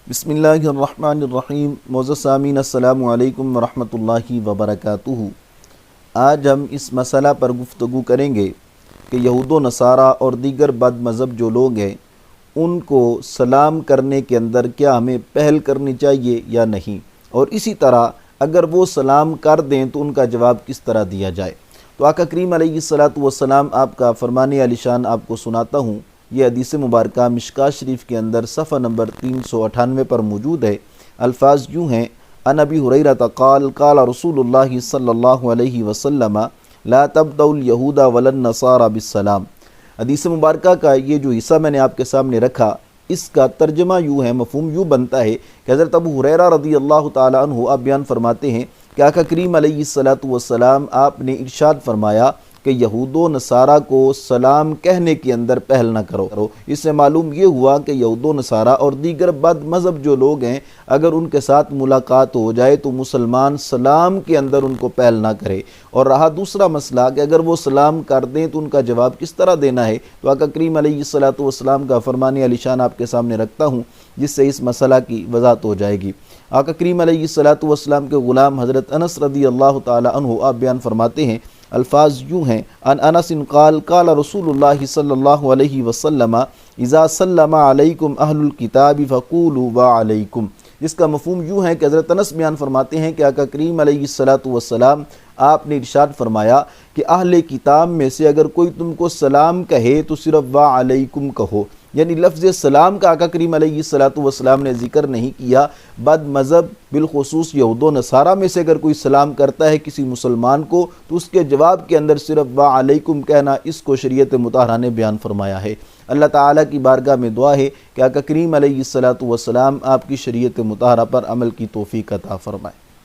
بسم اللہ الرحمن الرحیم۔ معزز سامعین السلام علیکم ورحمۃ اللہ وبرکاتہ۔ آج ہم اس مسئلہ پر گفتگو کریں گے کہ یہود و نصارہ اور دیگر بد مذہب جو لوگ ہیں ان کو سلام کرنے کے اندر کیا ہمیں پہل کرنی چاہیے یا نہیں، اور اسی طرح اگر وہ سلام کر دیں تو ان کا جواب کس طرح دیا جائے۔ تو آقا کریم علیہ الصلاۃ والسلام آپ کا فرمان عالی شان آپ کو سناتا ہوں۔ یہ حدیث مبارکہ مشکوٰۃ شریف کے اندر صفحہ نمبر 398 پر موجود ہے۔ الفاظ یوں ہیں: عن ابی ہریرہ قال قال رسول اللہ صلی اللہ علیہ وسلم لا تبدؤوا اليہود ولا النصارى بالسلام۔ حدیث مبارکہ کا یہ جو حصہ میں نے آپ کے سامنے رکھا، اس کا ترجمہ یوں ہے، مفہوم یوں بنتا ہے کہ حضرت ابو ہریرہ رضی اللہ تعالی عنہ آپ بیان فرماتے ہیں کہ آقا کریم علیہ الصلاۃ والسلام آپ نے ارشاد فرمایا کہ یہود و نصارہ کو سلام کہنے کے اندر پہل نہ کرو۔ اس سے معلوم یہ ہوا کہ یہود و نصارہ اور دیگر بد مذہب جو لوگ ہیں اگر ان کے ساتھ ملاقات ہو جائے تو مسلمان سلام کے اندر ان کو پہل نہ کرے۔ اور رہا دوسرا مسئلہ کہ اگر وہ سلام کر دیں تو ان کا جواب کس طرح دینا ہے، تو آقا کریم علیہ الصلاۃ والسلام کا فرمان عالی شان آپ کے سامنے رکھتا ہوں، جس سے اس مسئلہ کی وضاحت ہو جائے گی۔ آقا کریم علیہ الصلاۃ والسلام کے غلام حضرت انس رضی اللہ تعالی عنہ آپ بیان فرماتے ہیں، الفاظ یوں ہیں: عن انس قال قال رسول اللہ صلی اللہ علیہ وسلم اذا سلم علیکم اہل الکتاب فقولوا وعلیکم۔ جس کا مفہوم یوں ہے کہ حضرت انس بیان فرماتے ہیں کہ آقا کریم علیہ الصلاۃ والسلام آپ نے ارشاد فرمایا کہ اہل کتاب میں سے اگر کوئی تم کو سلام کہے تو صرف وعلیکم کہو، یعنی لفظ سلام کا آقا کریم علیہ الصلاۃ والسلام نے ذکر نہیں کیا۔ بد مذہب بالخصوص یہود و نصارہ میں سے اگر کوئی سلام کرتا ہے کسی مسلمان کو تو اس کے جواب کے اندر صرف وعلیکم کہنا، اس کو شریعت مطہرہ نے بیان فرمایا ہے۔ اللہ تعالیٰ کی بارگاہ میں دعا ہے کہ آقا کریم علیہ الصلاۃ والسلام آپ کی شریعت مطہرہ پر عمل کی توفیق عطا فرمائے۔